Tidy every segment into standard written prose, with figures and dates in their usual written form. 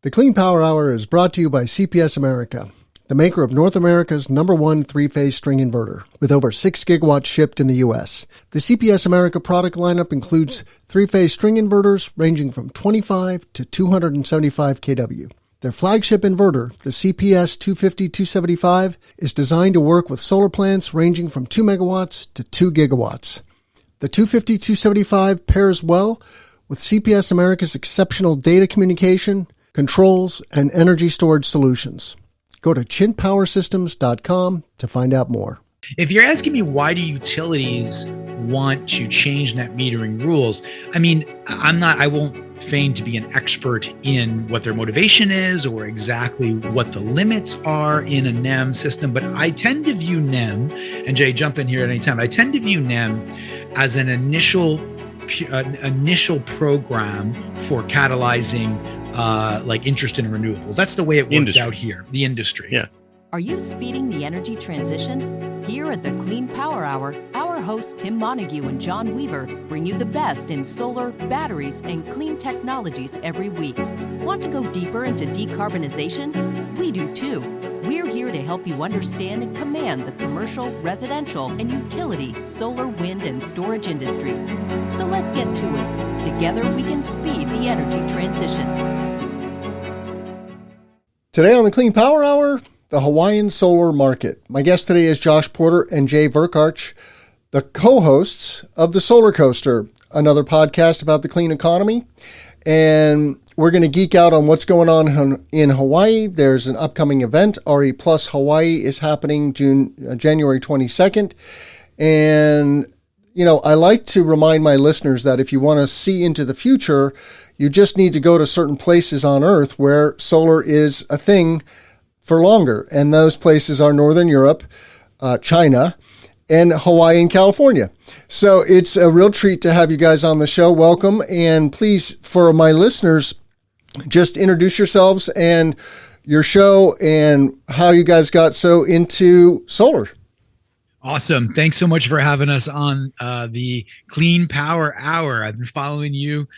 The Clean Power Hour is brought to you by CPS America, the maker of North America's #1 three-phase string inverter, with over 6 gigawatts shipped in the U.S. The CPS America product lineup includes three-phase string inverters ranging from 25 to 275 kW. Their flagship inverter, the CPS 250-275, is designed to work with solar plants ranging from 2 megawatts to 2 gigawatts. The 250-275 pairs well with CPS America's exceptional data communication, controls, and energy storage solutions. Go to chintpowersystems.com to find out more. If you're asking me why do utilities want to change net metering rules, I won't feign to be an expert in what their motivation is or exactly what the limits are in a NEM system, but I tend to view NEM, and Jay, jump in here at any time, I tend to view NEM as an initial program for catalyzing interest in renewables. That's the way it worked out here, the industry. Yeah. Are you speeding the energy transition? Here at the Clean Power Hour, our hosts Tim Montague and John Weaver bring you the best in solar, batteries, and clean technologies every week. Want to go deeper into decarbonization? We do too. We're here to help you understand and command the commercial, residential, and utility solar, wind, and storage industries. So let's get to it. Together we can speed the energy transition. Today on the Clean Power Hour, the Hawaiian solar market. My guest today is Josh Porter and Jay Verkaart, the co-hosts of the SolarCoaster, another podcast about the clean economy. And we're going to geek out on what's going on in Hawaii. There's an upcoming event. RE Plus Hawaii is happening January 22nd. And, I like to remind my listeners that if you want to see into the future, you just need to go to certain places on Earth where solar is a thing for longer. And those places are Northern Europe, China, and Hawaii and California. So it's a real treat to have you guys on the show. Welcome. And please, for my listeners, just introduce yourselves and your show and how you guys got so into solar. Awesome. Thanks so much for having us on the Clean Power Hour. I've been following you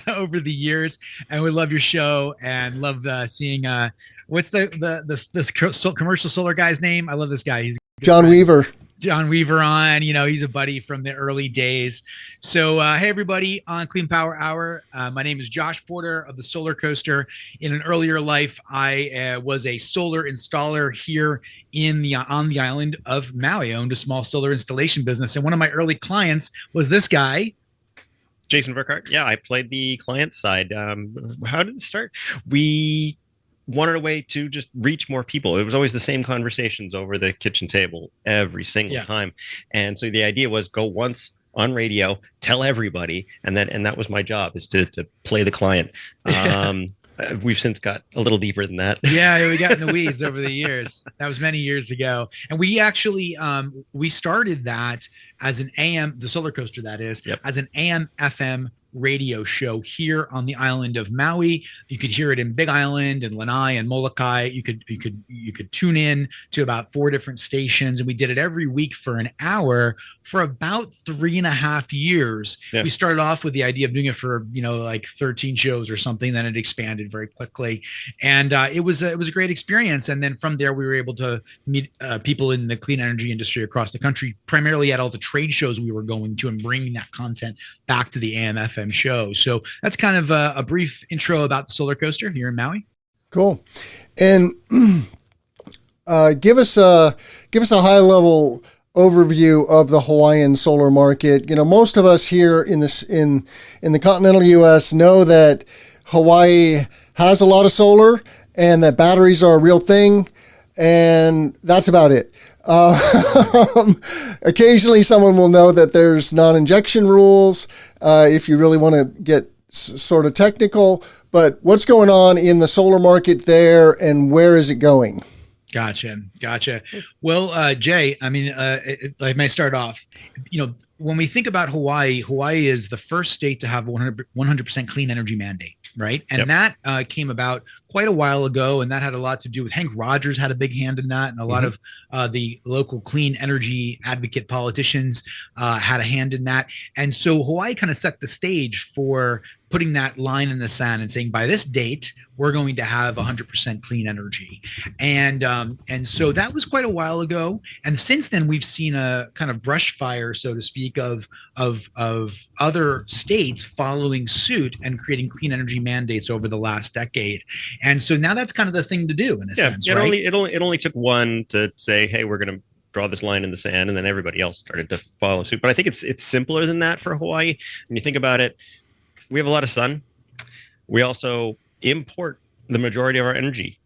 over the years, and we love your show and love seeing what's the commercial solar guy's name? I love this guy. He's John Weaver. John Weaver on, he's a buddy from the early days. So, hey, everybody on Clean Power Hour. My name is Josh Porter of the SolarCoaster. In an earlier life, I was a solar installer here on the island of Maui. I owned a small solar installation business. And one of my early clients was this guy, Jason Verkaart. Yeah, I played the client side. How did it start? We wanted a way to just reach more people. It was always the same conversations over the kitchen table every single time. And so the idea was go once on radio, tell everybody. And that was my job, is to play the client. We've since got a little deeper than that. Yeah, we got in the weeds over the years. That was many years ago. And we actually, we started that as an AM, the SolarCoaster that is, as an AM FM radio show here on the island of Maui. You could hear it in Big Island and Lanai and Molokai. You could tune in to about 4 different stations, and we did it every week for an hour for about 3.5 years. Yeah. We started off with the idea of doing it for 13 shows or something. Then it expanded very quickly, and it was a great experience. And then from there, we were able to meet people in the clean energy industry across the country, primarily at all the trade shows we were going to, and bringing that content back to the AM/FM show. So that's kind of a brief intro about the SolarCoaster here in Maui. Cool. And give us a high level overview of the Hawaiian solar market. Most of us here in the continental US know that Hawaii has a lot of solar and that batteries are a real thing. And that's about it. Occasionally someone will know that there's non-injection rules if you really want to get sort of technical. But what's going on in the solar market there, and where is it going? Gotcha. Well, Jay, I may start off. When we think about Hawaii is the first state to have 100% clean energy mandate, right? And that came about quite a while ago, and that had a lot to do with Hank Rogers had a big hand in that, and a lot of the local clean energy advocate politicians had a hand in that. And so Hawaii kind of set the stage for putting that line in the sand and saying, by this date, we're going to have 100% clean energy. And so that was quite a while ago. And since then, we've seen a kind of brush fire, so to speak, of other states following suit and creating clean energy mandates over the last decade. And so now that's kind of the thing to do in a sense, right? It only took one to say, hey, we're going to draw this line in the sand, and then everybody else started to follow suit. But I think it's simpler than that for Hawaii. When you think about it, we have a lot of sun. We also import the majority of our energy,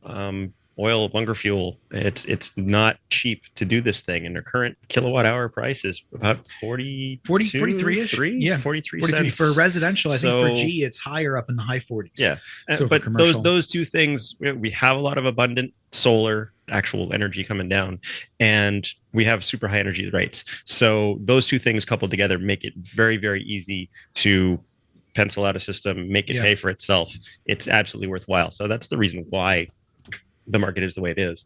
oil, bunker fuel. It's not cheap to do this thing, and their current kilowatt hour price is about 43-ish. Yeah, 43 cents for residential. I think for G it's higher, up in the high 40s. Yeah, so but those two things, we have a lot of abundant solar actual energy coming down, and we have super high energy rates. So those two things coupled together make it very, very easy to pencil out a system, make it pay for itself. It's absolutely worthwhile. So that's the reason why the market is the way it is.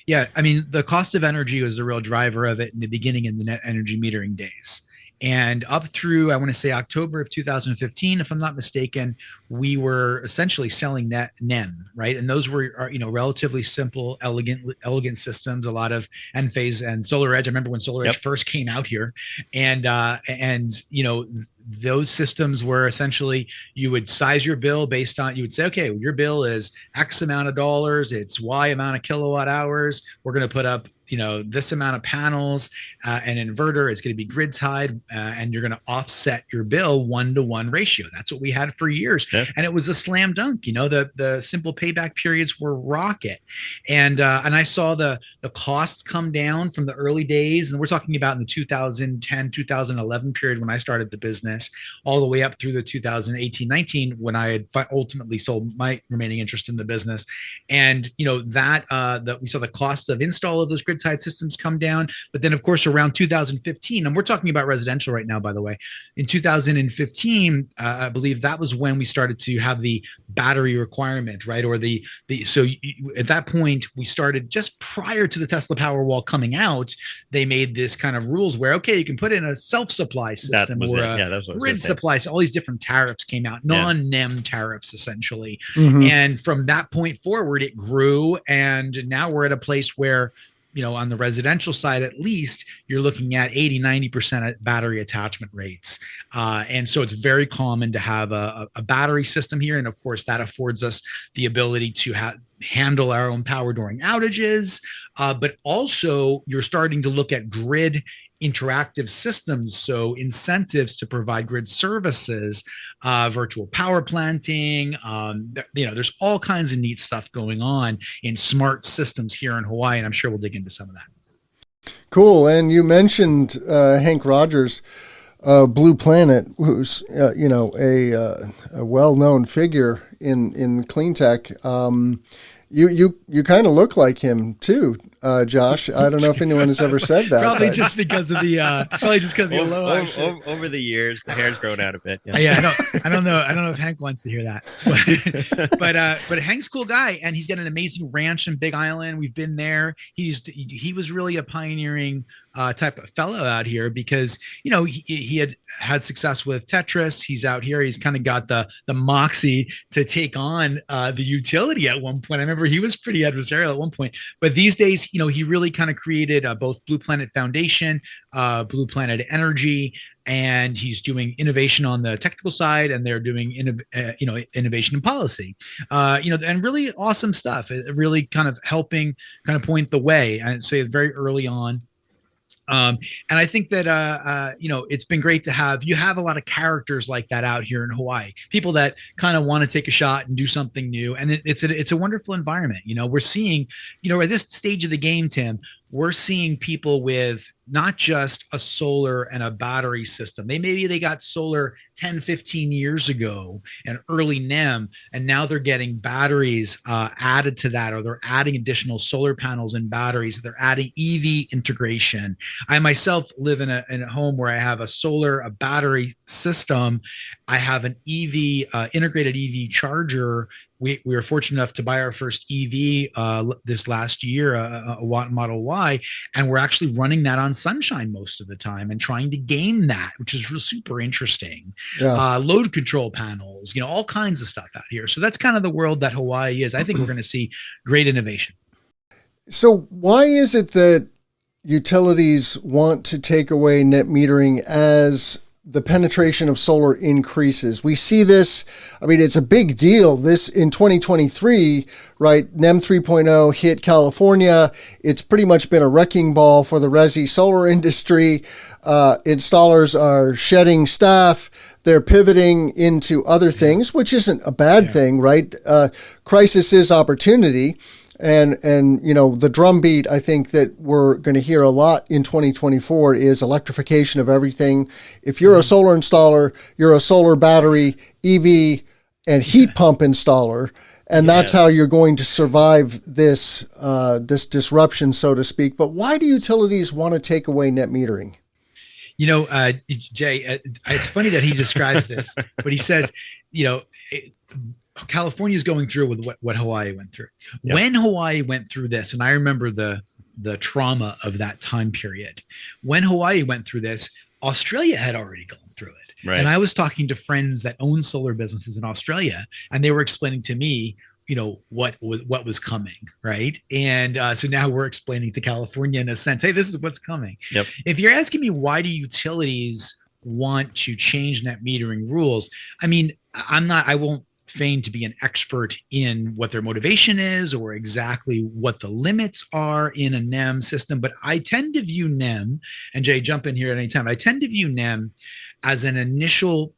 Yeah, I mean, the cost of energy was the real driver of it in the beginning, in the net energy metering days. And up through, I want to say October of 2015, if I'm not mistaken, we were essentially selling net NEM, right? And those were, relatively simple, elegant systems. A lot of Enphase and SolarEdge. I remember when SolarEdge first came out here, and those systems were essentially, you would size your bill based on, you would say, okay, your bill is X amount of dollars, it's Y amount of kilowatt hours. We're going to put up, this amount of panels, an inverter. It's going to be grid tied, and you're going to offset your bill 1-to-1 ratio. That's what we had for years. Yeah. And it was a slam dunk. The simple payback periods were rocket. And I saw the costs come down from the early days. And we're talking about in the 2010, 2011 period when I started the business, all the way up through the 2018, 19, when I had ultimately sold my remaining interest in the business. And, that we saw the cost of install of those grid tied systems come down. But then, of course, around 2015, and we're talking about residential right now, by the way, in 2015, I believe that was when we started to have the battery requirement, right? Or at that point, we started just prior to the Tesla Powerwall coming out, they made this kind of rules where, okay, you can put in a self-supply system or a grid supply. So all these different tariffs came out, non-NEM tariffs, essentially. Mm-hmm. And from that point forward, it grew. And now we're at a place where, on the residential side, at least, you're looking at 80-90% battery attachment rates. And so it's very common to have a battery system here. And of course, that affords us the ability to handle our own power during outages. But also, you're starting to look at grid interactive systems, so incentives to provide grid services, virtual power planting. There's all kinds of neat stuff going on in smart systems here in Hawaii, and I'm sure we'll dig into some of that. Cool. And you mentioned Hank Rogers, Blue Planet, who's a well-known figure in clean tech. You kind of look like him too, Josh. I don't know if anyone has ever said that. Probably just because of the aloha. Over the years, the hair's grown out a bit. Yeah, I don't know if Hank wants to hear that, but Hank's a cool guy, and he's got an amazing ranch in Big Island. We've been there. He was really a pioneering type of fellow out here, because he had success with Tetris. He's out here. He's kind of got the moxie to take on the utility at one point. I remember he was pretty adversarial at one point, but these days, he really kind of created both Blue Planet Foundation, Blue Planet Energy, and he's doing innovation on the technical side, and they're doing innovation in policy, and really awesome stuff. It really kind of helping kind of point the way, and say very early on. And I think that, it's been great to have a lot of characters like that out here in Hawaii, people that kind of want to take a shot and do something new. And it's a wonderful environment. We're seeing, at this stage of the game, Tim, we're seeing people with not just a solar and a battery system. They got solar 10, 15 years ago and early NEM, and now they're getting batteries added to that, or they're adding additional solar panels and batteries. They're adding EV integration. I myself live in a home where I have a battery system. I have an EV integrated EV charger we were fortunate enough to buy our first EV this last year, a Model Y, and we're actually running that on sunshine most of the time and trying to game that, which is super interesting. Yeah. Load control panels, all kinds of stuff out here. So that's kind of the world that Hawaii is. I think we're going to see great innovation. So why is it that utilities want to take away net metering as the penetration of solar increases? We see this, it's a big deal. This in 2023, right? NEM 3.0 hit California. It's pretty much been a wrecking ball for the resi solar industry. Installers are shedding staff. They're pivoting into other things, which isn't a bad thing, right? Crisis is opportunity. And the drumbeat, I think, that we're going to hear a lot in 2024 is electrification of everything. If you're a solar installer, you're a solar battery, EV, and heat pump installer. And that's how you're going to survive this disruption, so to speak. But why do utilities want to take away net metering? Jay, it's funny that he describes this, but he says, California is going through with what Hawaii went through. Yep. When Hawaii went through this, and I remember the trauma of that time period. When Hawaii went through this, Australia had already gone through it. Right. And I was talking to friends that own solar businesses in Australia, and they were explaining to me, what was coming, right? And so now we're explaining to California in a sense, hey, this is what's coming. Yep. If you're asking me why do utilities want to change net metering rules, I won't feign to be an expert in what their motivation is or exactly what the limits are in a NEM system, but I tend to view NEM, and Jay, jump in here at any time, I tend to view NEM as an initial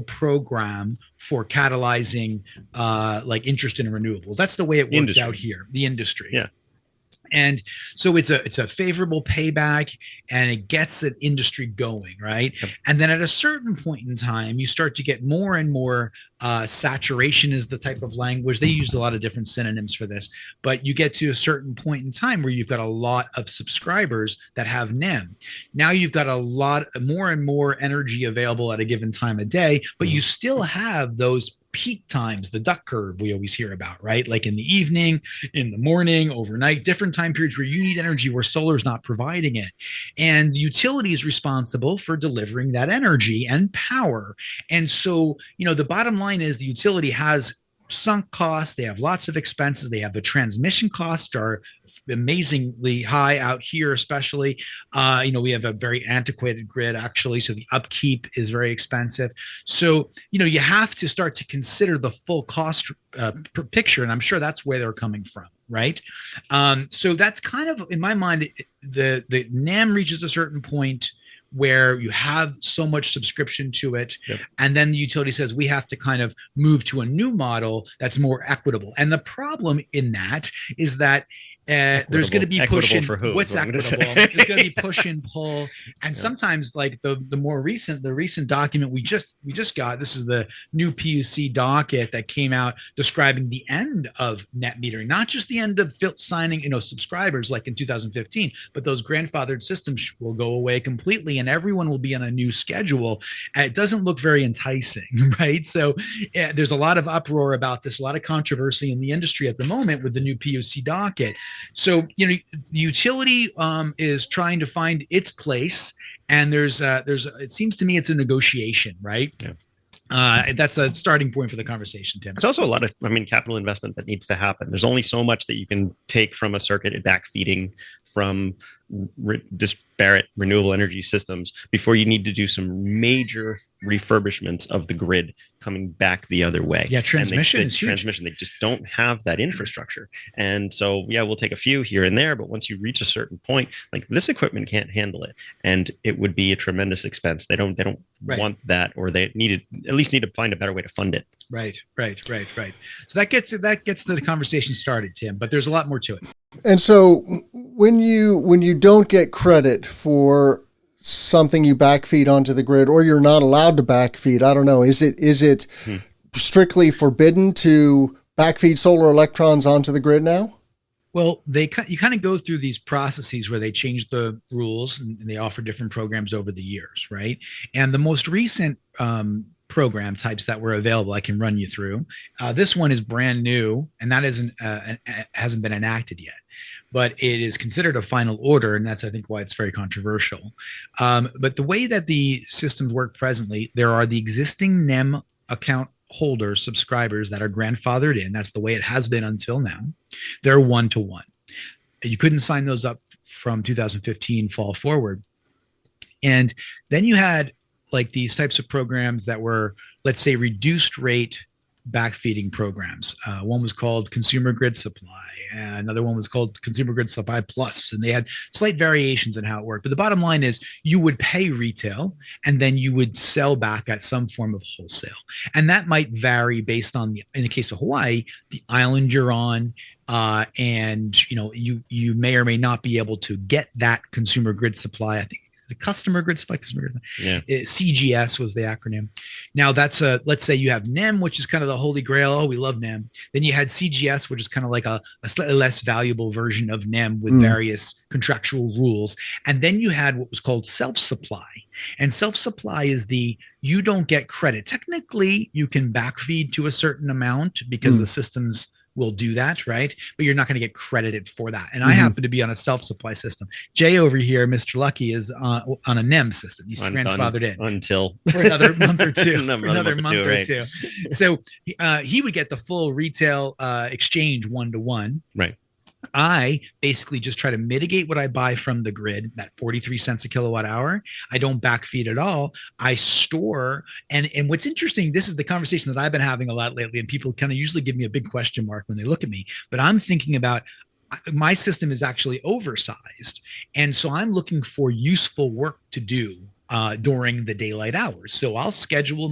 program for catalyzing interest in renewables. That's the way it worked out here, the industry. Yeah. And so it's a favorable payback, and it gets the industry going, right? Yep. And then at a certain point in time, you start to get more and more saturation is the type of language. They use a lot of different synonyms for this, but you get to a certain point in time where you've got a lot of subscribers that have NEM. Now you've got a lot more and more energy available at a given time of day, but you still have those peak times, the duck curve we always hear about, right? Like in the evening, in the morning, overnight, different time periods where you need energy where solar's not providing it. And the utility is responsible for delivering that energy and power. And so, the bottom line is the utility has sunk costs. They have lots of expenses. They have the transmission costs are amazingly high out here, especially. We have a very antiquated grid, actually, so the upkeep is very expensive. So, you have to start to consider the full cost picture, and I'm sure that's where they're coming from, right? So that's kind of, in my mind, the NEM reaches a certain point where you have so much subscription to it. Yep. And then the utility says, we have to kind of move to a new model that's more equitable. And the problem in that is that there's going to be push and what's equitable. There's going to be push and pull, and sometimes like the recent document we just got. This is the new PUC docket that came out describing the end of net metering, not just the end of signing subscribers like in 2015, but those grandfathered systems will go away completely, and everyone will be on a new schedule. And it doesn't look very enticing, right? So there's a lot of uproar about this, a lot of controversy in the industry at the moment with the new PUC docket. So, the utility is trying to find its place, and there's it seems to me it's a negotiation, right? Yeah. That's a starting point for the conversation, Tim. There's also a lot of, capital investment that needs to happen. There's only so much that you can take from a circuit at backfeeding from disparate renewable energy systems before you need to do some major refurbishments of the grid coming back the other way. Yeah, transmission is huge. Transmission, they just don't have that infrastructure. And so, we'll take a few here and there, but once you reach a certain point, like this equipment can't handle it, and it would be a tremendous expense. They don't right. want that, or they at least need to find a better way to fund it. Right. So that gets the conversation started, Tim, but there's a lot more to it. And so when you don't get credit for something you backfeed onto the grid, or you're not allowed to backfeed, I don't know, is it strictly forbidden to backfeed solar electrons onto the grid now? Well, you kind of go through these processes where they change the rules and they offer different programs over the years, right? And the most recent program types that were available. I can run you through. This one is brand new, and that hasn't been enacted yet, but it is considered a final order, and that's, I think, why it's very controversial. But the way that the systems work presently, there are the existing NEM account holders, subscribers that are grandfathered in. That's the way it has been until now. They're 1-to-1. You couldn't sign those up from 2015 fall forward. And then you had like these types of programs that were, let's say, reduced rate backfeeding programs. One was called Consumer Grid Supply, and another one was called Consumer Grid Supply Plus, and they had slight variations in how it worked. But the bottom line is you would pay retail, and then you would sell back at some form of wholesale. And that might vary based on, in the case of Hawaii, the island you're on, and you may or may not be able to get that consumer grid supply. I think the customer grid supply, CGS was the acronym. Now that's let's say you have NEM, which is kind of the holy grail. Oh, we love NEM. Then you had CGS, which is kind of like a slightly less valuable version of NEM with various contractual rules. And then you had what was called self-supply. And self-supply is you don't get credit. Technically, you can backfeed to a certain amount because the systems will do that, right? But you're not going to get credited for that. And I happen to be on a self-supply system. Jay over here, Mr. Lucky, is on a NEM system. He's grandfathered in until for another month or two. another month or two. So he would get the full retail exchange 1-to-1. Right. I basically just try to mitigate what I buy from the grid, that 43 cents a kilowatt hour. I don't backfeed at all. I store. And what's interesting, this is the conversation that I've been having a lot lately, and people kind of usually give me a big question mark when they look at me. But I'm thinking about, my system is actually oversized. And so I'm looking for useful work to do during the daylight hours. So I'll schedule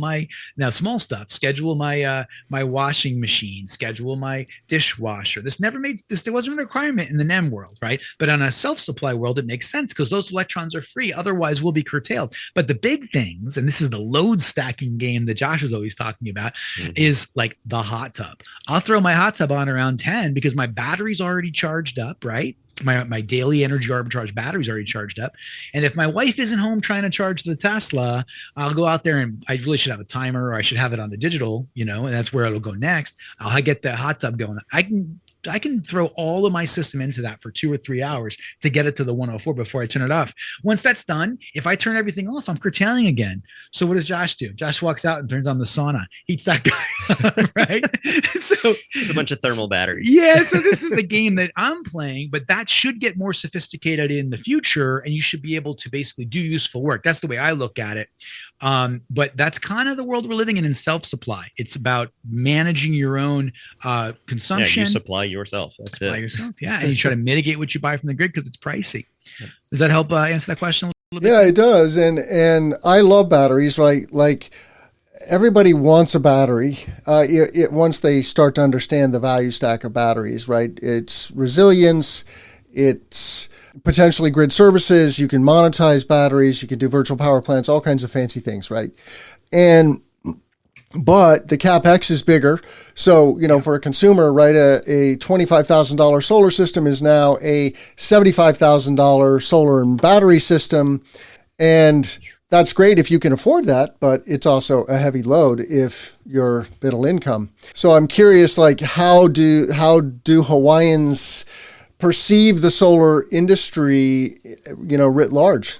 small stuff, schedule my washing machine, schedule my dishwasher. There wasn't a requirement in the NEM world, right? But on a self-supply world, it makes sense because those electrons are free. Otherwise, we'll be curtailed. But the big things, and this is the load stacking game that Josh was always talking about, is like the hot tub. I'll throw my hot tub on around 10 because my battery's already charged up, right? My daily energy arbitrage battery's already charged up. And if my wife isn't home trying to charge the Tesla, I'll go out there, and I really should have a timer, or I should have it on the digital, and that's where it'll go next. I'll get the hot tub going. I can throw all of my system into that for 2 or 3 hours to get it to the 104 before I turn it off. Once that's done, if I turn everything off, I'm curtailing again. So what does Josh do? Josh walks out and turns on the sauna, heats that guy up, right? So there's a bunch of thermal batteries. Yeah. So this is the game that I'm playing, but that should get more sophisticated in the future, and you should be able to basically do useful work. That's the way I look at it. But that's kind of the world we're living in self-supply. It's about managing your own consumption. Yeah, you supply yourself. That's supply it. yourself. Yeah. And you try to mitigate what you buy from the grid because it's pricey. Does that help answer that question a little bit? Yeah, it does. And I love batteries, right? Like, everybody wants a battery once they start to understand the value stack of batteries, right? It's resilience, it's potentially grid services. You can monetize batteries, you can do virtual power plants, all kinds of fancy things, right? But the CapEx is bigger. So, for a consumer, right, a $25,000 solar system is now a $75,000 solar and battery system. And that's great if you can afford that, but it's also a heavy load if you're middle income. So I'm curious, like, how do Hawaiians perceive the solar industry, writ large?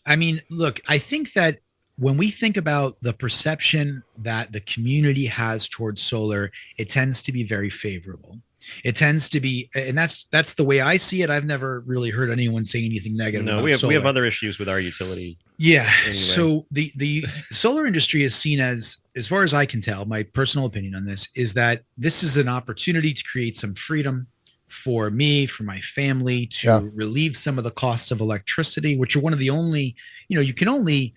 I mean, look, I think that when we think about the perception that the community has towards solar, it tends to be very favorable. It tends to be, and that's the way I see it. I've never really heard anyone say anything negative. No, we have other issues with our utility. Yeah. Anyway. So the solar industry is seen as far as I can tell, my personal opinion on this is that this is an opportunity to create some freedom for me, for my family, to relieve some of the costs of electricity, which are one of the only, you can only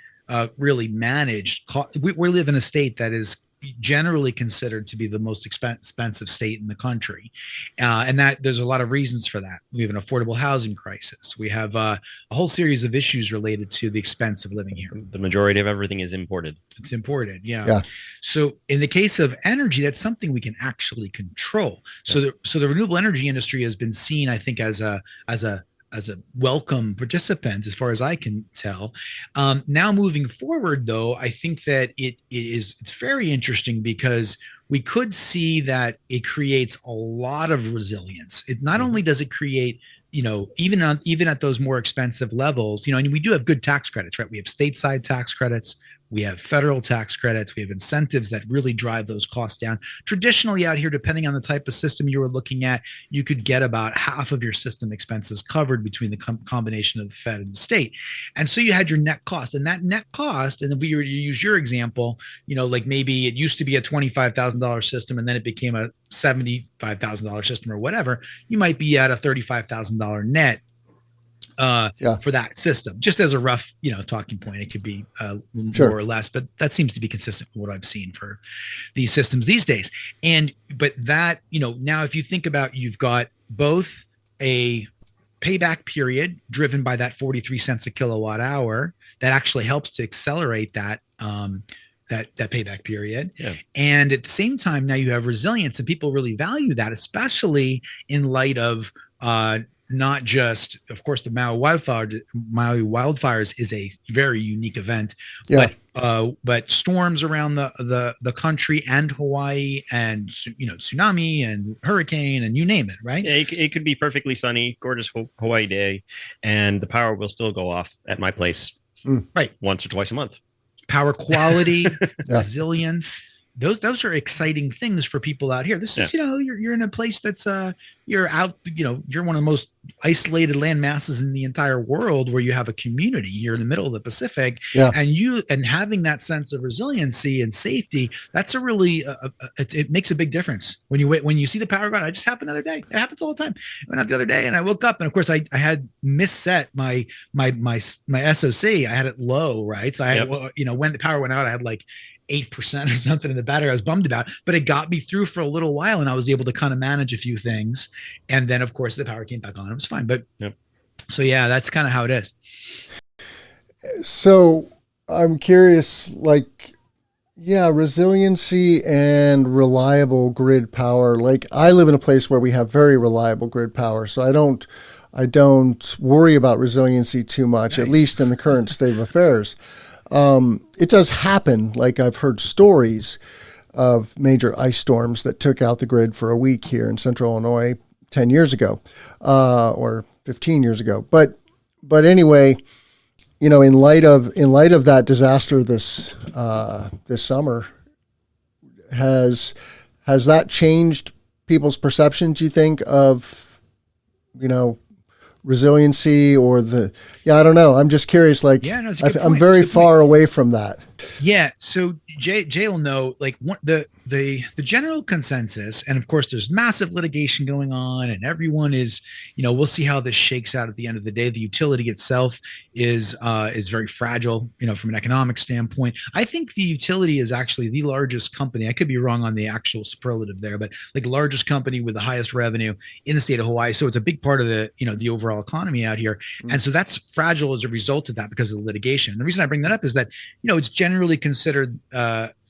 really manage. We live in a state that is generally considered to be the most expensive state in the country. And that there's a lot of reasons for that. We have an affordable housing crisis. We have a whole series of issues related to the expense of living here. The majority of everything is imported. It's imported. Yeah. So in the case of energy, that's something we can actually control. So the renewable energy industry has been seen, I think, as a welcome participant, as far as I can tell. Now moving forward, though, I think that it's very interesting because we could see that it creates a lot of resilience. It not only does it create, even at those more expensive levels, and we do have good tax credits, right? We have stateside tax credits. We have federal tax credits. We have incentives that really drive those costs down. Traditionally out here, depending on the type of system you were looking at, you could get about half of your system expenses covered between the combination of the Fed and the state. And so you had your net cost, and that net cost, and if we were to use your example, like maybe it used to be a $25,000 system and then it became a $75,000 system or whatever, you might be at a $35,000 net for that system, just as a rough, talking point. It could be more or less, but that seems to be consistent with what I've seen for these systems these days. But that, now if you think about, you've got both a payback period driven by that 43 cents a kilowatt hour that actually helps to accelerate that payback period. Yeah. And at the same time, now you have resilience, and people really value that, especially in light of, not just, of course, the Maui wildfires is a very unique event, but storms around the country and Hawaii, and tsunami and hurricane and you name it, right? Yeah, it could be perfectly sunny, gorgeous Hawaii day, and the power will still go off at my place, right, once or twice a month. Power quality, resilience. Those are exciting things for people out here. This is, you're in a place that's you're out, you're one of the most isolated land masses in the entire world, where you have a community here in the middle of the Pacific, and having that sense of resiliency and safety. That's a really it makes a big difference when you see the power go out. I just happened the other day. It happens all the time. I went out the other day and I woke up, and of course I had misset my SoC. I had it low, right? So I had, when the power went out, I had like 8% or something in the battery. I was bummed about, but it got me through for a little while, and I was able to kind of manage a few things. And then of course the power came back on. It was fine. But so that's kind of how it is. So I'm curious, resiliency and reliable grid power. Like, I live in a place where we have very reliable grid power, so I don't worry about resiliency too much, at least in the current state of affairs. It does happen. Like, I've heard stories of major ice storms that took out the grid for a week here in central Illinois 10 years ago, or 15 years ago. But anyway, in light of that disaster this summer, has that changed people's perceptions, you think, of, resiliency, or I don't know. I'm just curious. I'm very far away from that. Yeah. So Jay will know, the general consensus, and of course there's massive litigation going on, and everyone is, we'll see how this shakes out at the end of the day. The utility itself is very fragile, from an economic standpoint. I think the utility is actually the largest company. I could be wrong on the actual superlative there, but largest company with the highest revenue in the state of Hawaii. So it's a big part of the, the overall economy out here. Mm-hmm. And so that's fragile as a result of that, because of the litigation. And the reason I bring that up is that, it's generally considered,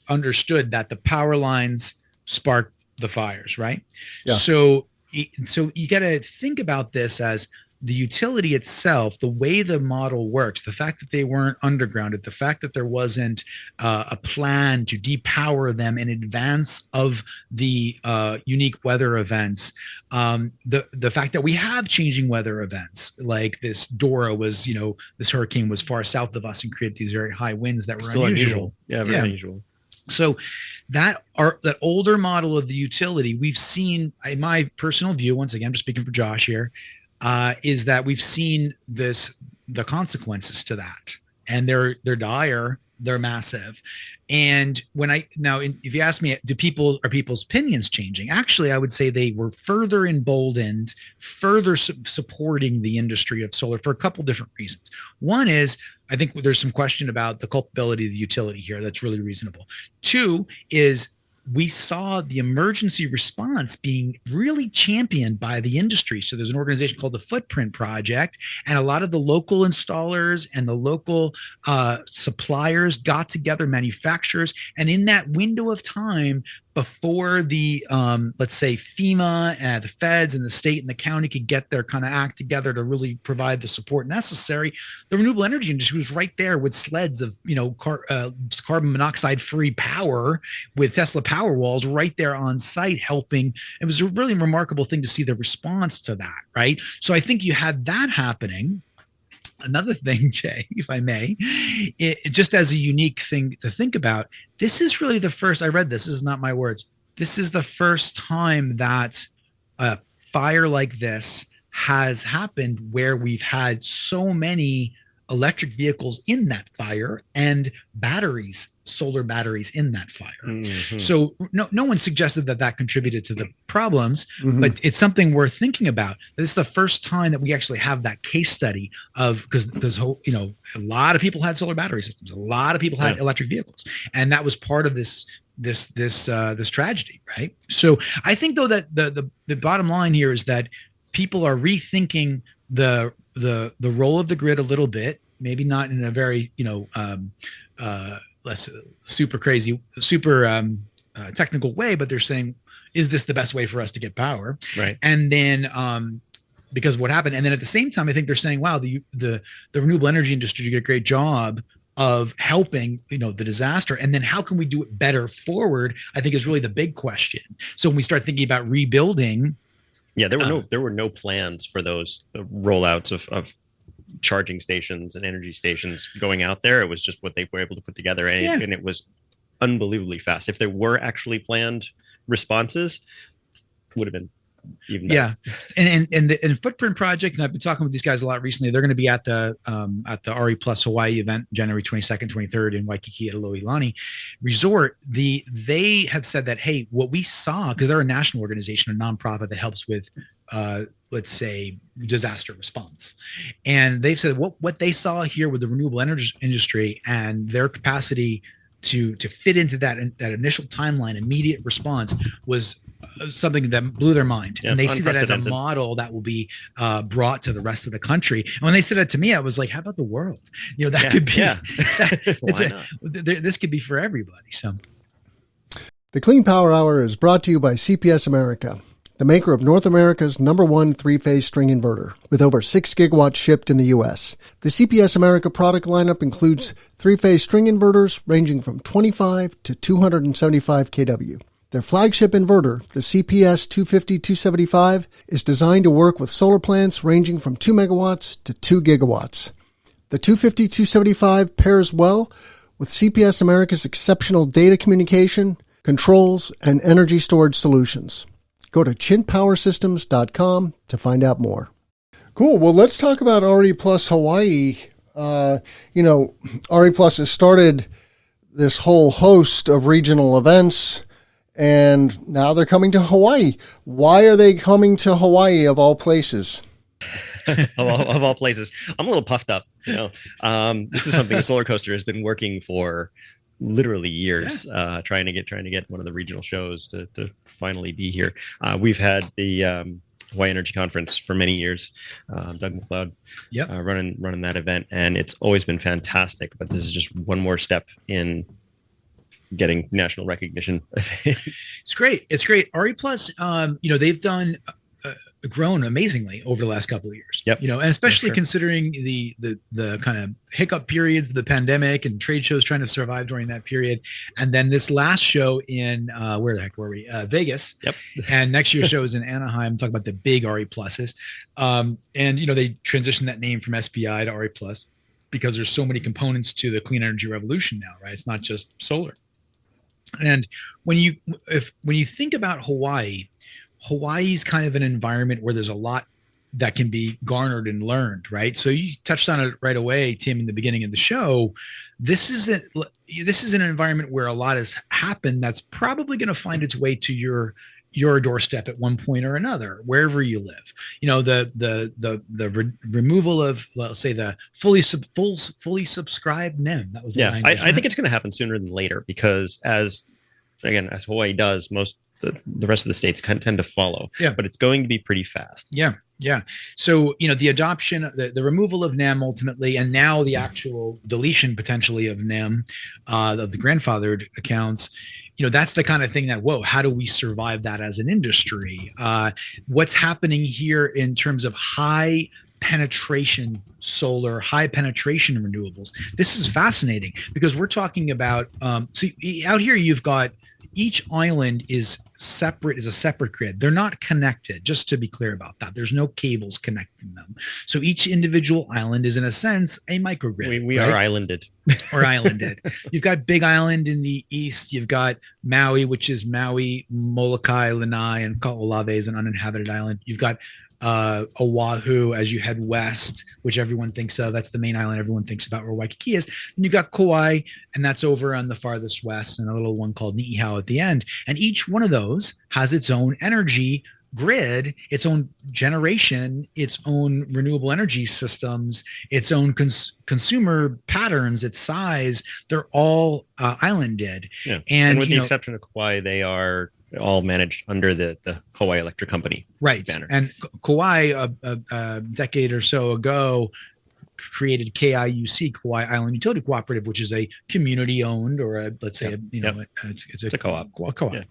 understood that the power lines sparked the fires, right? Yeah. So you got to think about this as the utility itself, the way the model works, the fact that they weren't undergrounded, the fact that there wasn't a plan to depower them in advance of the unique weather events, the fact that we have changing weather events, like this Dora was, this hurricane was far south of us and created these very high winds that were still unusual. Yeah, very unusual. So that older model of the utility, we've seen, in my personal view, once again, I'm just speaking for Josh here, is that we've seen the consequences to that, and they're dire, they're massive. And if you ask me, are people's opinions changing? Actually, I would say they were further emboldened, further supporting the industry of solar for a couple different reasons. One is, I think there's some question about the culpability of the utility here. That's really reasonable. Two is, we saw the emergency response being really championed by the industry. So there's an organization called the Footprint Project, and a lot of the local installers and the local suppliers got together, manufacturers, and in that window of time, before the let's say FEMA and the feds and the state and the county could get their kind of act together to really provide the support necessary, the renewable energy industry was right there with sleds of carbon monoxide free power with Tesla Powerwalls right there on site helping. It was a really remarkable thing to see the response to that, right? So I think you had that happening. Another thing, Jay, if I may, just as a unique thing to think about, this is really the first, I read this is not my words, this is the first time that a fire like this has happened where we've had so many electric vehicles in that fire and batteries, solar batteries in that fire. Mm-hmm. So no one suggested that contributed to the problems, but it's something worth thinking about. This is the first time that we actually have that case study of, because a lot of people had solar battery systems, a lot of people had electric vehicles, and that was part of this tragedy, right? So I think though that the bottom line here is that people are rethinking the role of the grid a little bit, maybe not in a very less super crazy, super technical way, but they're saying, is this the best way for us to get power? Right. And then because of what happened, and then at the same time, I think they're saying, wow, the renewable energy industry did a great job of helping the disaster, and then how can we do it better forward, I think is really the big question. So when we start thinking about rebuilding, there were no plans for the rollouts of charging stations and energy stations going out there. It was just what they were able to put together, and it was unbelievably fast. If there were actually planned responses, it would have been even better. And the Footprint Project, and I've been talking with these guys a lot recently. They're going to be at the RE Plus Hawaii event January 22nd, 23rd in Waikiki at Aloilani Resort. They have said that, hey, what we saw, because they're a national organization, a nonprofit that helps with let's say disaster response, and they've said what they saw here with the renewable energy industry and their capacity to fit into that initial timeline, immediate response was something that blew their mind. And they see that as a model that will be brought to the rest of the country. And when they said that to me, I was like, how about the world? That could be, this could be for everybody. So the Clean Power Hour is brought to you by CPS America, the maker of North America's #1 three-phase string inverter, with over 6 gigawatts shipped in the U.S. The CPS America product lineup includes three-phase string inverters ranging from 25 to 275 kW. Their flagship inverter, the CPS 250-275, is designed to work with solar plants ranging from 2 megawatts to 2 gigawatts. The 250-275 pairs well with CPS America's exceptional data communication, controls, and energy storage solutions. Go to chintpowersystems.com to find out more. Cool. Well, let's talk about RE Plus Hawaii. RE Plus has started this whole host of regional events, and now they're coming to Hawaii. Why are they coming to Hawaii of all places? of all places. I'm a little puffed up. This is something the SolarCoaster has been working for literally years, trying to get one of the regional shows to finally be here. We've had the Hawaii Energy Conference for many years. Doug McLeod running that event, and it's always been fantastic. But this is just one more step in getting national recognition. It's great. RE Plus, they've done grown amazingly over the last couple of years. And especially considering the kind of hiccup periods of the pandemic and trade shows trying to survive during that period. And then this last show in where the heck were we? Vegas. And next year's show is in Anaheim. Talk about the big RE Pluses. And they transitioned that name from SPI to RE Plus because there's so many components to the clean energy revolution now, right? It's not just solar. And when you think about Hawaii's kind of an environment where there's a lot that can be garnered and learned, right? So you touched on it right away, Tim, in the beginning of the show. This is an environment where a lot has happened that's probably going to find its way to your doorstep at one point or another, wherever you live. The removal of, let's say, the fully subscribed NEM. That was the language. I think it's going to happen sooner than later because as Hawaii does, most the rest of the states tend to follow. But it's going to be pretty fast. Yeah. So, the adoption, the removal of NEM ultimately, and now the actual deletion potentially of NEM, of the grandfathered accounts, that's the kind of thing that, whoa, how do we survive that as an industry? What's happening here in terms of high penetration solar, high penetration renewables? This is fascinating because we're talking about, see, out here you've got each island is a separate grid. They're not connected, just to be clear about that. There's no cables connecting them. So each individual island is, in a sense, a microgrid. We right? are islanded. Or islanded. You've got Big Island in the east. You've got Maui, which is Maui, Molokai, Lanai, and Kaʻolave is an uninhabited island. You've got Oahu as you head west, which everyone thinks of. That's the main island everyone thinks about where Waikiki is. Then you got Kauai, and that's over on the farthest west, and a little one called Niihau at the end. And each one of those has its own energy grid, its own generation, its own renewable energy systems, its own consumer patterns, its size. They're all islanded. Yeah. And with the exception of Kauai, they are all managed under the Kauai Electric Company banner. And Kauai, a decade or so ago, created KIUC, Kauai Island Utility Cooperative, which is a community-owned, or let's say, it's a co-op. Co-op. Yeah.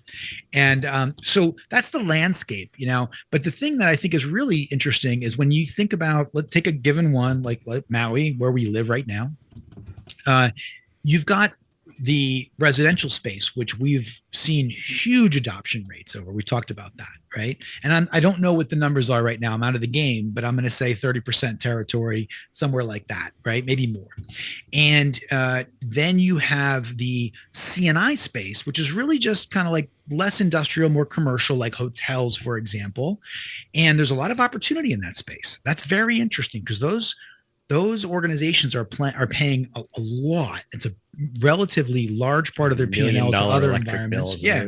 And so that's the landscape, But the thing that I think is really interesting is when you think about, let's take a given one like Maui, where we live right now. You've got the residential space, which we've seen huge adoption rates over. We talked about that, right? And I don't know what the numbers are right now. I'm out of the game, but I'm going to say 30% territory, somewhere like that, right? Maybe more. And then you have the C&I space, which is really just kind of like less industrial, more commercial, like hotels, for example. And there's a lot of opportunity in that space. That's very interesting because those organizations are paying a lot. It's a relatively large part of their P&L to other environments. Yeah.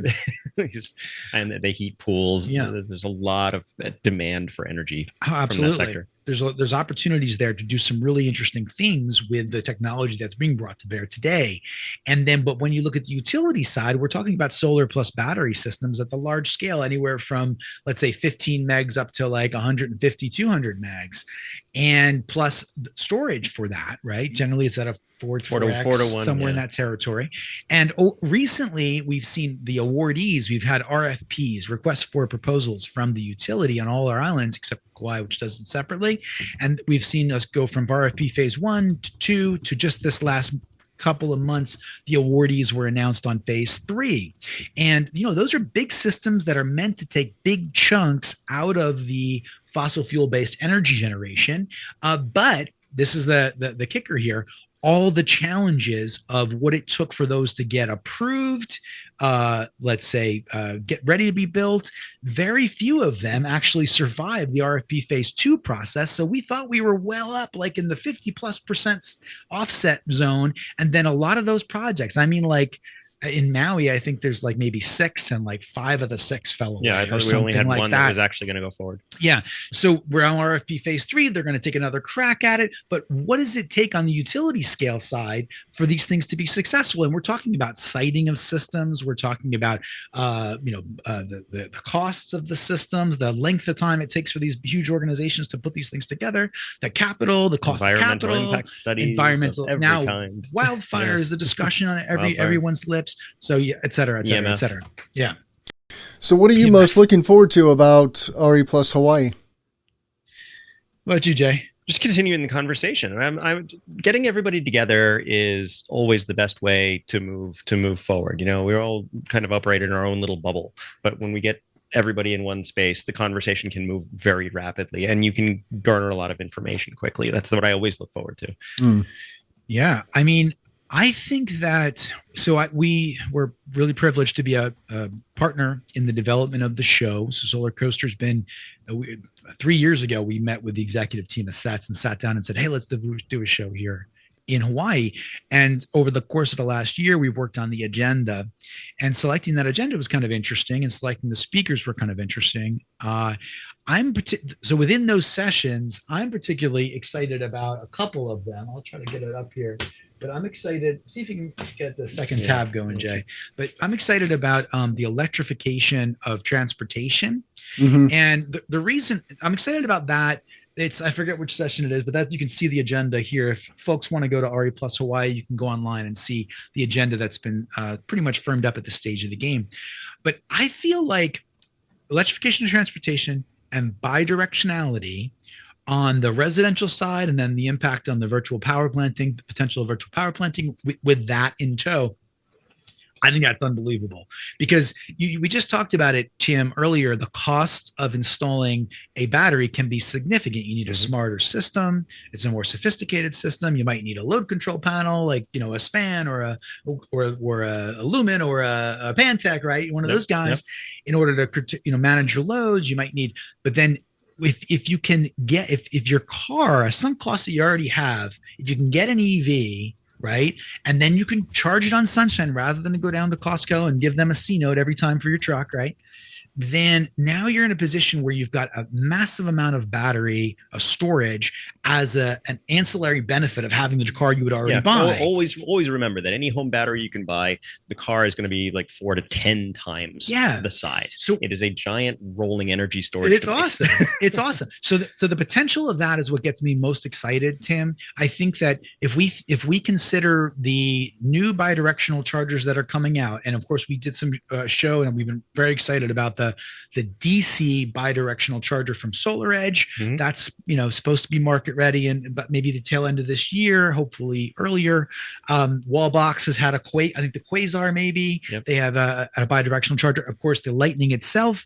And they heat pools. Yeah. There's a lot of demand for energy Absolutely. from that sector. There's opportunities there to do some really interesting things with the technology that's being brought to bear today. But when you look at the utility side, we're talking about solar plus battery systems at the large scale, anywhere from, let's say, 15 megs up to like 150, 200 megs, and plus storage for that, right? Generally, it's at a 4 to 1, somewhere in that territory. And recently, we've seen the awardees. We've had RFPs, requests for proposals, from the utility on all our islands, except Kauai, which does it separately. And we've seen us go from RFP phase 1 to 2 to just this last couple of months, the awardees were announced on phase 3. And, those are big systems that are meant to take big chunks out of the fossil fuel-based energy generation. But this is the kicker here. All the challenges of what it took for those to get approved, let's say, get ready to be built. Very few of them actually survived the RFP phase 2 process. So we thought we were well up, like in the 50+% offset zone. And then a lot of those projects, like in Maui, I think there's like maybe 6, and like 5 of the 6 fell away. Yeah, I thought we only had one that was actually going to go forward. Yeah. So we're on RFP phase 3. They're going to take another crack at it. But what does it take on the utility scale side for these things to be successful? And we're talking about siting of systems. We're talking about, the costs of the systems, the length of time it takes for these huge organizations to put these things together, the capital, the cost of capital, impact studies, environmental. Now, kind. Wildfire is a discussion on everyone's lips. So, yeah, et cetera, et cetera, et cetera. Yeah. So what are you most looking forward to about RE Plus Hawaii? What about you, Jay? Just continuing the conversation. I'm getting everybody together is always the best way to move forward. We're all kind of operating in our own little bubble, but when we get everybody in one space, the conversation can move very rapidly, and you can garner a lot of information quickly. That's what I always look forward to. Mm. Yeah, I think that we were really privileged to be a partner in the development of the show. So SolarCoaster's been 3 years ago. We met with the executive team of SETS and sat down and said, "Hey, let's do a show here in Hawaii. And over the course of the last year, we've worked on the agenda, and selecting that agenda was kind of interesting, and selecting the speakers were kind of interesting. So within those sessions, I'm particularly excited about a couple of them. I'll try to get it up here, but I'm excited. See if you can get the second tab going, Jay. But I'm excited about the electrification of transportation. Mm-hmm. And the reason I'm excited about that, I forget which session it is, but that you can see the agenda here. If folks want to go to RE Plus Hawaii, you can go online and see the agenda that's been pretty much firmed up at this stage of the game. But I feel like electrification of transportation and bidirectionality on the residential side, and then the impact on the virtual power planting, the potential of virtual power planting with that in tow, I think that's unbelievable, because we just talked about it, Tim, earlier. The cost of installing a battery can be significant. You need a smarter system. It's a more sophisticated system. You might need a load control panel, like, a SPAN or a Lumen or a Pantech, right? One of those guys, in order to manage your loads. You might need, but then if you can get, if your car, a sunk cost that you already have, if you can get an EV, right, and then you can charge it on Sunshine rather than to go down to Costco and give them a C note every time for your truck, right? Then now you're in a position where you've got a massive amount of battery, storage, as an ancillary benefit of having the car you would already buy. Always remember that any home battery you can buy, the car is going to be like 4 to 10 times the size. So it is a giant rolling energy storage device. Awesome. It's awesome. So the potential of that is what gets me most excited, Tim. I think that if we consider the new bidirectional chargers that are coming out, and of course we did some show, and we've been very excited about the DC bidirectional charger from SolarEdge. Mm-hmm. That's supposed to be market ready, but maybe the tail end of this year, hopefully earlier. Wallbox has had I think the Quasar, maybe. Yep. They have a bidirectional charger. Of course, the Lightning itself,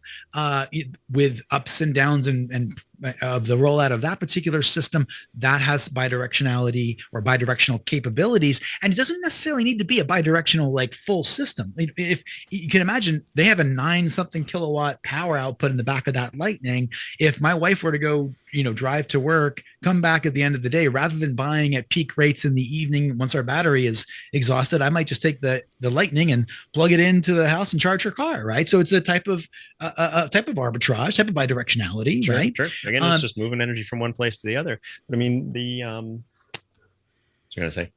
with ups and downs and of the rollout of that particular system, that has bidirectionality or bidirectional capabilities, and it doesn't necessarily need to be a bidirectional like full system. If you can imagine, they have a 9-something kilowatt power output in the back of that Lightning. If my wife were to go drive to work, come back at the end of the day, rather than buying at peak rates in the evening once our battery is exhausted, I might just take the Lightning and plug it into the house and charge her car, right? So it's a type of arbitrage, type of bidirectionality, right? Sure. Again, it's just moving energy from one place to the other. But I mean, what was I going to say?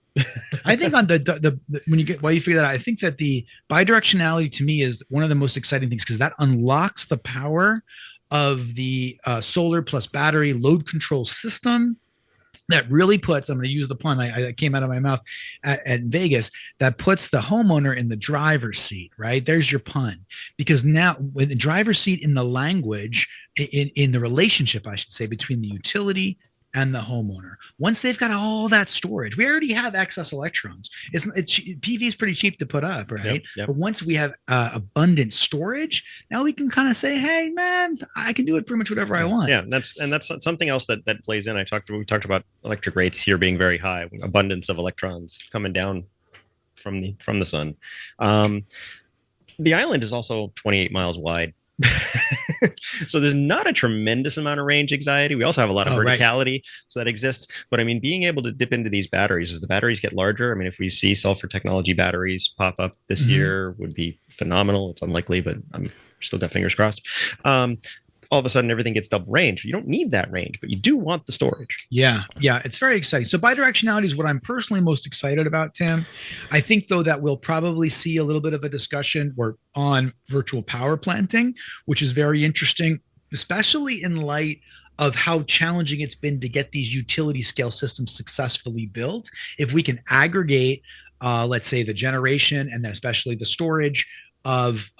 I think on while you figure that out, I think that the bidirectionality to me is one of the most exciting things, because that unlocks the power of the solar plus battery load control system that really puts, I'm going to use the pun, I came out of my mouth at Vegas, that puts the homeowner in the driver's seat, right? There's your pun. Because now with the driver's seat in the language, in the relationship, I should say, between the utility and the homeowner. Once they've got all that storage, we already have excess electrons. It's PV is pretty cheap to put up, right? Yep. But once we have abundant storage, now we can kind of say, hey man, I can do it pretty much whatever I want. Yeah, that's something else that plays in. We talked about electric rates here being very high, abundance of electrons coming down from the sun. The island is also 28 miles wide. So there's not a tremendous amount of range anxiety. We also have a lot of verticality, right. So that exists. But I mean, being able to dip into these batteries as the batteries get larger, I mean, if we see sulfur technology batteries pop up this year, would be phenomenal. It's unlikely, but I'm still got fingers crossed. All of a sudden everything gets double range. You don't need that range, but you do want the storage. Yeah, it's very exciting. So bidirectionality is what I'm personally most excited about, Tim. I think, though, that we'll probably see a little bit of a discussion on virtual power planting, which is very interesting, especially in light of how challenging it's been to get these utility scale systems successfully built. If we can aggregate, let's say, the generation and then especially the storage of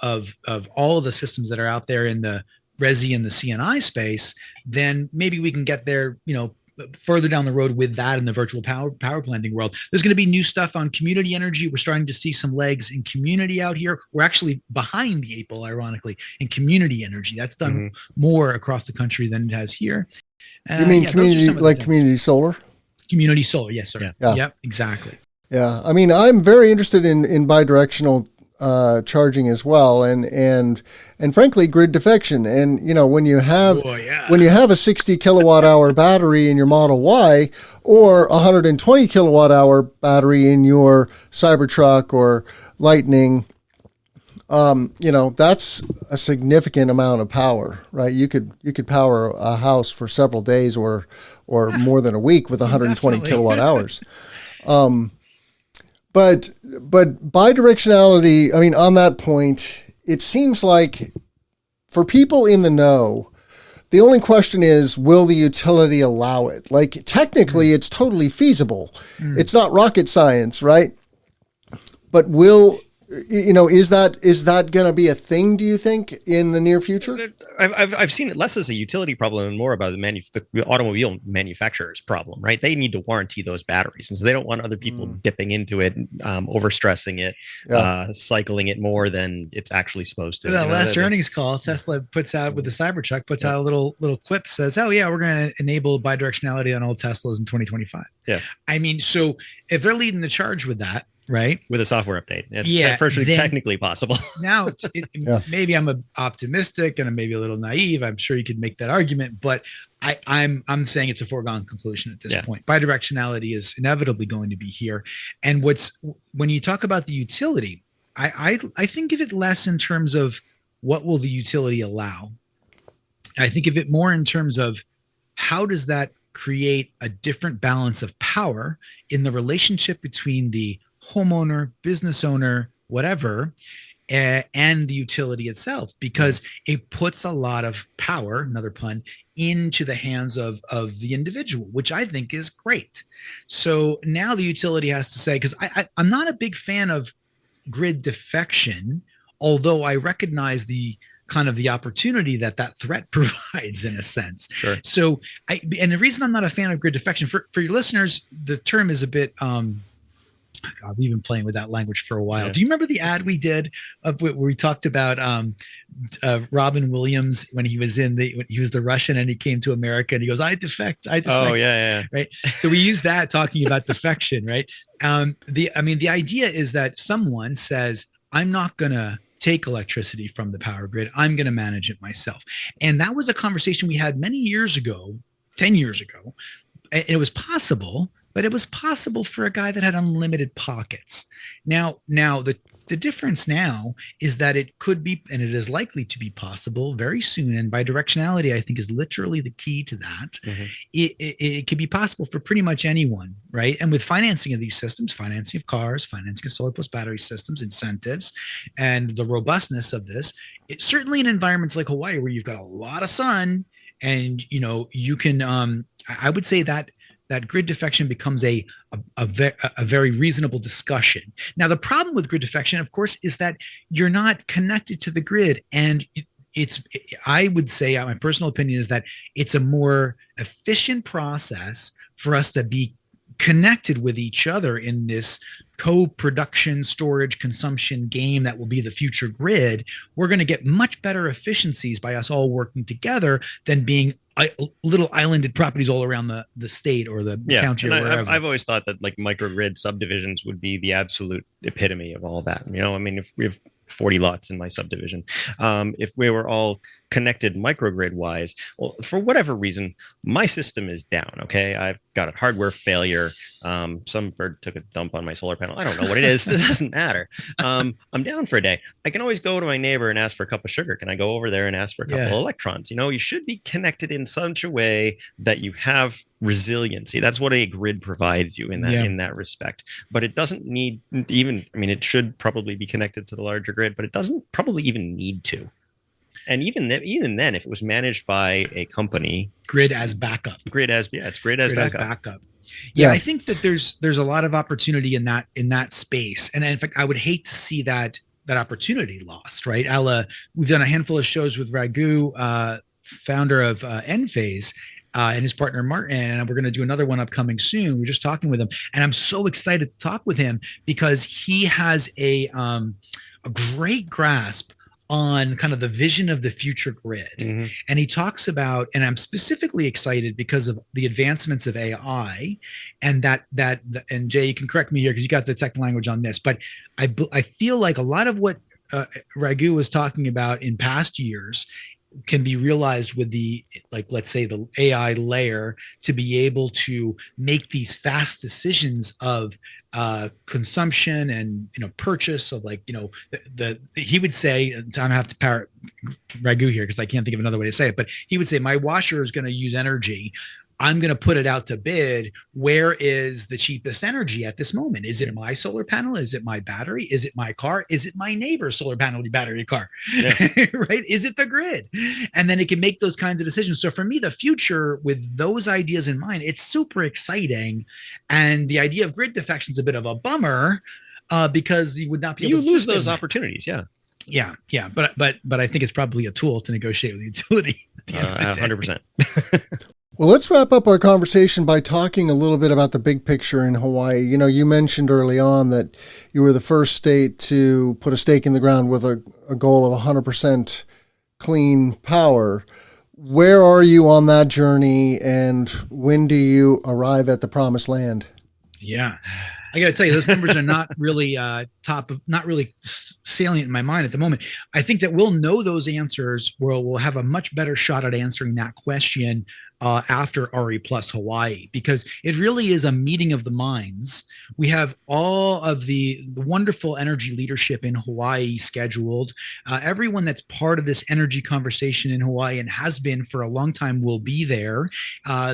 all of the systems that are out there in the Resi and the CNI space, then maybe we can get there, further down the road with that in the virtual power planting world. There's going to be new stuff on community energy. We're starting to see some legs in community out here. We're actually behind the 8 ball, ironically, in community energy. That's done more across the country than it has here. You mean community, like community solar? Community solar, yes, sir. Yeah. Yep, exactly. Yeah, I mean, I'm very interested in bidirectional charging as well, and frankly, grid defection. And when you have a 60 kilowatt hour battery in your Model Y, or 120 kilowatt hour battery in your Cybertruck or Lightning, that's a significant amount of power, right? You could power a house for several days or more than a week with 120 kilowatt hours. But bidirectionality, I mean, on that point, it seems like for people in the know, the only question is, will the utility allow it? Like, technically, it's totally feasible. It's not rocket science, right? But is that going to be a thing, do you think, in the near future? I've seen it less as a utility problem and more about the automobile manufacturer's problem, right? They need to warranty those batteries. And so they don't want other people dipping into it, overstressing it, cycling it more than it's actually supposed to. That last earnings call, Tesla puts out with the Cybertruck, puts out a little quip, says, oh yeah, we're going to enable bidirectionality on all Teslas in 2025. Yeah. I mean, so if they're leading the charge with that, right, with a software update, it's technically possible. Now, maybe I'm optimistic and I'm maybe a little naive. I'm sure you could make that argument, but I'm saying it's a foregone conclusion at this point. Bidirectionality is inevitably going to be here. And when you talk about the utility, I think of it less in terms of what will the utility allow. I think of it more in terms of how does that create a different balance of power in the relationship between the homeowner, business owner, whatever, and the utility itself, because it puts a lot of power, another pun, into the hands of the individual, which I think is great. So now the utility has to say, because I'm not a big fan of grid defection, although I recognize the kind of the opportunity that threat provides in a sense. Sure. So and the reason I'm not a fan of grid defection, for your listeners, the term is a bit God, we've been playing with that language for a while. Do you remember the ad we did where we talked about Robin Williams when he was the Russian and he came to America and he goes, I defect. Oh yeah. Right. So we use that talking about defection, right? The idea is that someone says, I'm not going to take electricity from the power grid. I'm going to manage it myself. And that was a conversation we had many years ago, 10 years ago. And it was possible, but it was possible for a guy that had unlimited pockets. Now the difference now is that it could be, and it is likely to be possible very soon. And bidirectionality, I think, is literally the key to that. Mm-hmm. It could be possible for pretty much anyone, right? And with financing of these systems, financing of cars, financing of solar plus battery systems, incentives, and the robustness of this, it's certainly in environments like Hawaii where you've got a lot of sun, and you can. I would say that grid defection becomes a very reasonable discussion. Now, the problem with grid defection, of course, is that you're not connected to the grid. And I would say, my personal opinion is that it's a more efficient process for us to be connected with each other in this co-production, storage, consumption game that will be the future grid. We're going to get much better efficiencies by us all working together than being little islanded properties all around the state or the county or wherever. I've always thought that like microgrid subdivisions would be the absolute epitome of all that. I mean, if we have 40 lots in my subdivision, if we were all connected microgrid wise, well, for whatever reason, my system is down. Okay. I've got a hardware failure. Some bird took a dump on my solar panel. I don't know what it is. This doesn't matter. I'm down for a day. I can always go to my neighbor and ask for a cup of sugar. Can I go over there and ask for a couple of electrons? You should be connected in such a way that you have resiliency. That's what a grid provides you in that respect. But it doesn't need it should probably be connected to the larger grid, but it doesn't probably even need to. And even then, if it was managed by a company, grid as backup. It's grid as backup. Yeah, I think that there's a lot of opportunity in that space, and in fact, I would hate to see that opportunity lost. Right, we've done a handful of shows with Raghu, founder of Enphase, and his partner Martin, and we're going to do another one upcoming soon. We're just talking with him, and I'm so excited to talk with him because he has a great grasp on kind of the vision of the future grid. Mhm. And he talks about, and I'm specifically excited because of the advancements of AI, and and Jay, you can correct me here because you got the technical language on this, but I feel like a lot of what Raghu was talking about in past years can be realized with the, like, let's say the AI layer, to be able to make these fast decisions of consumption and purchase of, like, the he would say, and I have to parrot Raghu here because I can't think of another way to say it, but he would say my washer is going to use energy. I'm going to put it out to bid. Where is the cheapest energy at this moment? Is it my solar panel? Is it my battery? Is it my car? Is it my neighbor's solar panel, battery, car? Yeah. Right? Is it the grid? And then it can make those kinds of decisions. So for me, the future with those ideas in mind, it's super exciting. And the idea of grid defection is a bit of a bummer because you would not be able to lose those opportunities. Yeah. Yeah. But I think it's probably a tool to negotiate with the utility. 100%. Well, let's wrap up our conversation by talking a little bit about the big picture in Hawaii. You mentioned early on that you were the first state to put a stake in the ground with a goal of 100% clean power. Where are you on that journey, and when do you arrive at the promised land? Yeah. I got to tell you, those numbers are not really not really salient in my mind at the moment. I think that we'll know those answers. We'll have a much better shot at answering that question after RE Plus Hawaii, because it really is a meeting of the minds. We have all of the wonderful energy leadership in Hawaii scheduled. Everyone that's part of this energy conversation in Hawaii and has been for a long time will be there.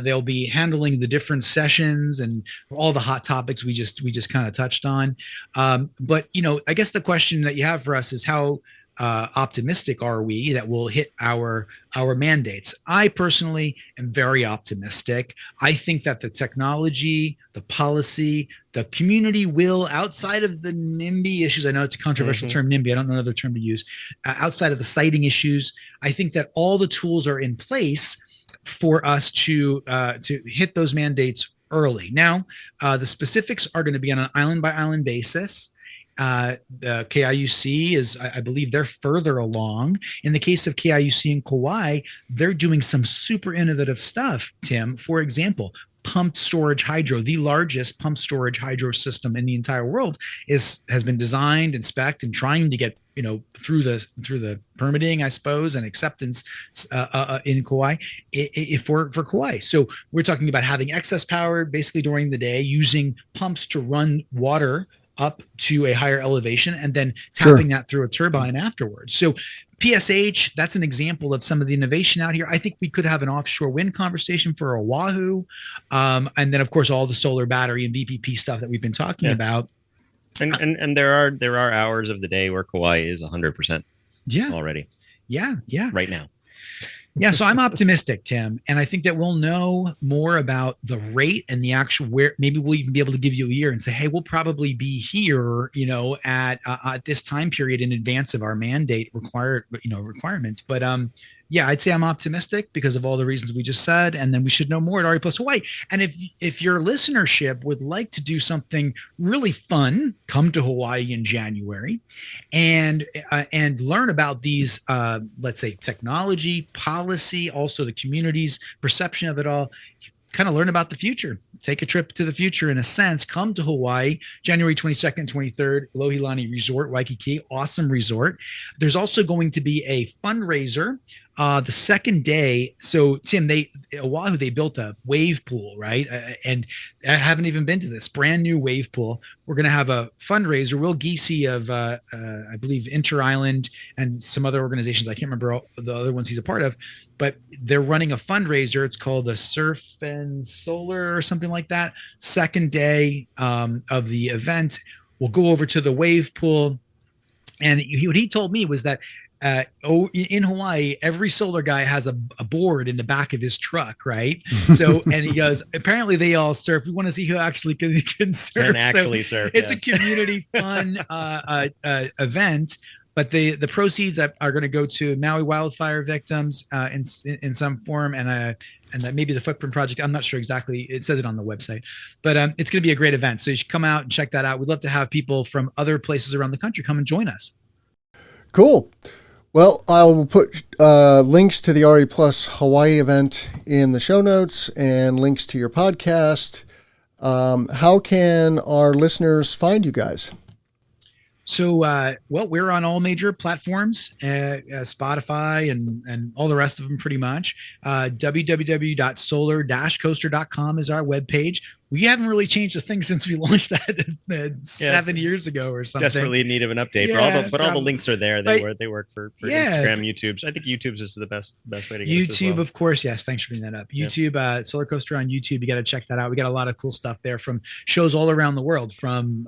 They'll be handling the different sessions and all the hot topics we just kind of touched on. But I guess the question that you have for us is how optimistic are we that we'll hit our mandates? I personally am very optimistic. I think that the technology, the policy, the community will, outside of the NIMBY issues, I know it's a controversial term, NIMBY, I don't know another term to use, outside of the siting issues, I think that all the tools are in place for us to hit those mandates early. Now, the specifics are going to be on an island by island basis. The KIUC is, I believe they're further along. In the case of KIUC in Kauai, they're doing some super innovative stuff, Tim. For example, pumped storage hydro, the largest pumped storage hydro system in the entire world, has been designed and spec'd and trying to get through the permitting, I suppose, and acceptance in Kauai for Kauai. So we're talking about having excess power basically during the day, using pumps to run water up to a higher elevation and then tapping that through a turbine afterwards. So PSH, that's an example of some of the innovation out here. I think we could have an offshore wind conversation for Oahu. And then of course, all the solar battery and VPP stuff that we've been talking about. And there are hours of the day where Kauai is 100% already. Yeah. Right now. Yeah, so I'm optimistic, Tim, and I think that we'll know more about the rate and the actual where. Maybe we'll even be able to give you a year and say, hey, we'll probably be here, at this time period in advance of our mandate requirements. But yeah, I'd say I'm optimistic because of all the reasons we just said, and then we should know more at RE Plus Hawaii. And if your listenership would like to do something really fun, come to Hawaii in January, and learn about these, let's say, technology, policy, also the community's perception of it all. Kind of learn about the future. Take a trip to the future in a sense. Come to Hawaii, January 22nd, 23rd, Lohilani Resort, Waikiki, awesome resort. There's also going to be a fundraiser the second day. So Tim, Oahu, they built a wave pool, right? And I haven't even been to this brand new wave pool. We're going to have a fundraiser. Will Giese of, I believe, Inter-Island and some other organizations, I can't remember all the other ones he's a part of, but they're running a fundraiser. It's called the Surf and Solar or something like that. Second day of the event, we'll go over to the wave pool. And what he told me was that in Hawaii, every solar guy has a board in the back of his truck, right? So, and he goes, apparently they all surf. We want to see who actually can surf. Can actually surf. It's a community fun event. But the proceeds are going to go to Maui wildfire victims in some form, and maybe the Footprint Project. I'm not sure exactly. It says it on the website, but it's going to be a great event. So you should come out and check that out. We'd love to have people from other places around the country come and join us. Cool. Well, I'll put links to the RE Plus Hawaii event in the show notes and links to your podcast. How can our listeners find you guys? So, we're on all major platforms, Spotify and all the rest of them pretty much. www.solar-coaster.com is our webpage. We haven't really changed a thing since we launched that 7 years ago or something. Desperately in need of an update, but all the links are there. They work for Instagram, YouTube. I think YouTube's is the best way to get us as well. Of course. Yes, thanks for bringing that up. YouTube, SolarCoaster on YouTube. You got to check that out. We got a lot of cool stuff there from shows all around the world, from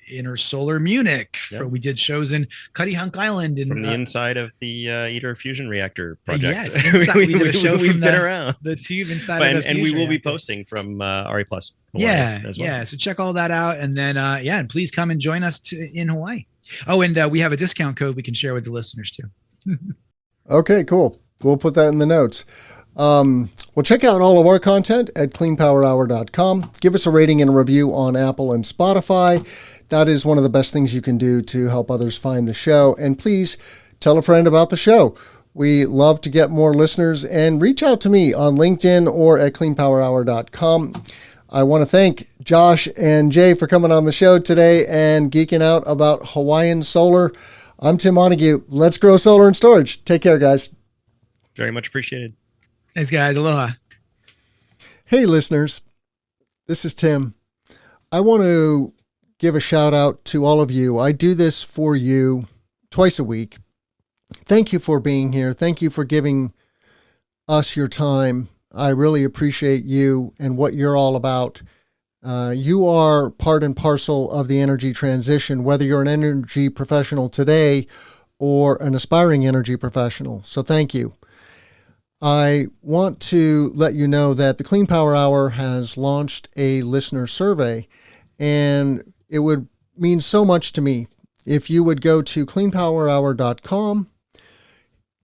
Inner Solar Munich. We did shows in Cutty Hunk Island, from the inside of the ITER fusion reactor project. Yes, we did a show we've from been around the tube inside of the fusion and we will be reactor. Posting from RE Plus Hawaii as well. So check all that out, and then and please come and join us in Hawaii. Oh, and we have a discount code we can share with the listeners too. Okay, cool. We'll put that in the notes. Well, check out all of our content at cleanpowerhour.com. Give us a rating and a review on Apple and Spotify. That is one of the best things you can do to help others find the show. And please tell a friend about the show. We love to get more listeners, and reach out to me on LinkedIn or at cleanpowerhour.com. I want to thank Josh and Jay for coming on the show today and geeking out about Hawaiian solar. I'm Tim Montague. Let's grow solar and storage. Take care, guys. Very much appreciated. Thanks, guys. Aloha. Hey, listeners. This is Tim. I want to give a shout out to all of you. I do this for you twice a week. Thank you for being here. Thank you for giving us your time. I really appreciate you and what you're all about. You are part and parcel of the energy transition, whether you're an energy professional today or an aspiring energy professional. So thank you. I want to let you know that the Clean Power Hour has launched a listener survey, and it would mean so much to me if you would go to cleanpowerhour.com,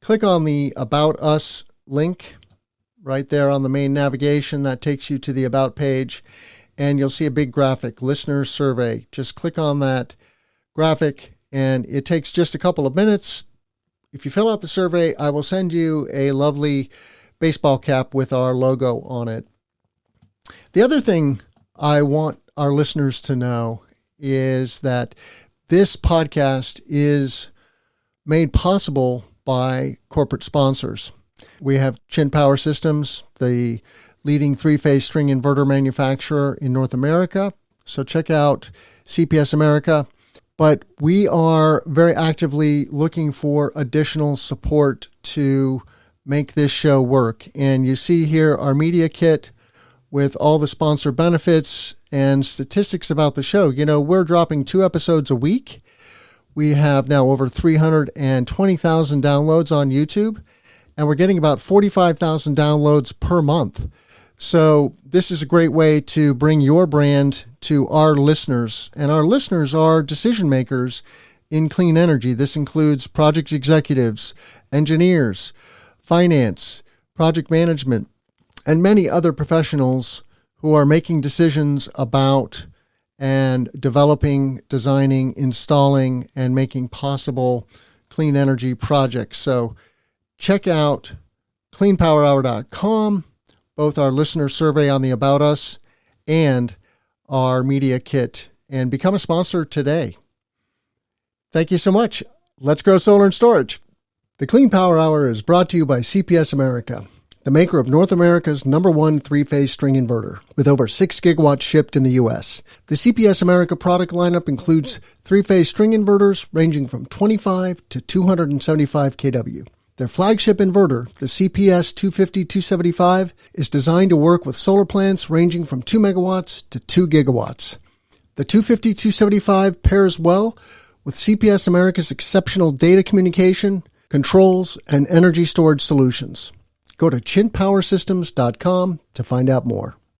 click on the About Us link right there on the main navigation. That takes you to the About page, and you'll see a big graphic, Listener Survey. Just click on that graphic, and it takes just a couple of minutes. If you fill out the survey, I will send you a lovely baseball cap with our logo on it. The other thing I want our listeners to know is that this podcast is made possible by corporate sponsors. We have Chin Power Systems, the leading three-phase string inverter manufacturer in North America. So check out CPS America. But we are very actively looking for additional support to make this show work. And you see here our media kit with all the sponsor benefits and statistics about the show. You know, we're dropping 2 episodes a week. We have now over 320,000 downloads on YouTube, and we're getting about 45,000 downloads per month. So this is a great way to bring your brand to our listeners, and our listeners are decision makers in clean energy. This includes project executives, engineers, finance, project management, and many other professionals who are making decisions about and developing, designing, installing, and making possible clean energy projects. So check out cleanpowerhour.com, both our listener survey on the About Us and our media kit, and become a sponsor today. Thank you so much. Let's grow solar and storage. The Clean Power Hour is brought to you by CPS America, the maker of North America's #1 three-phase string inverter, with over 6 gigawatts shipped in the U.S. The CPS America product lineup includes three-phase string inverters ranging from 25 to 275 kW. Their flagship inverter, the CPS 250-275, is designed to work with solar plants ranging from 2 megawatts to 2 gigawatts. The 250-275 pairs well with CPS America's exceptional data communication, controls, and energy storage solutions. Go to chinpowersystems.com to find out more.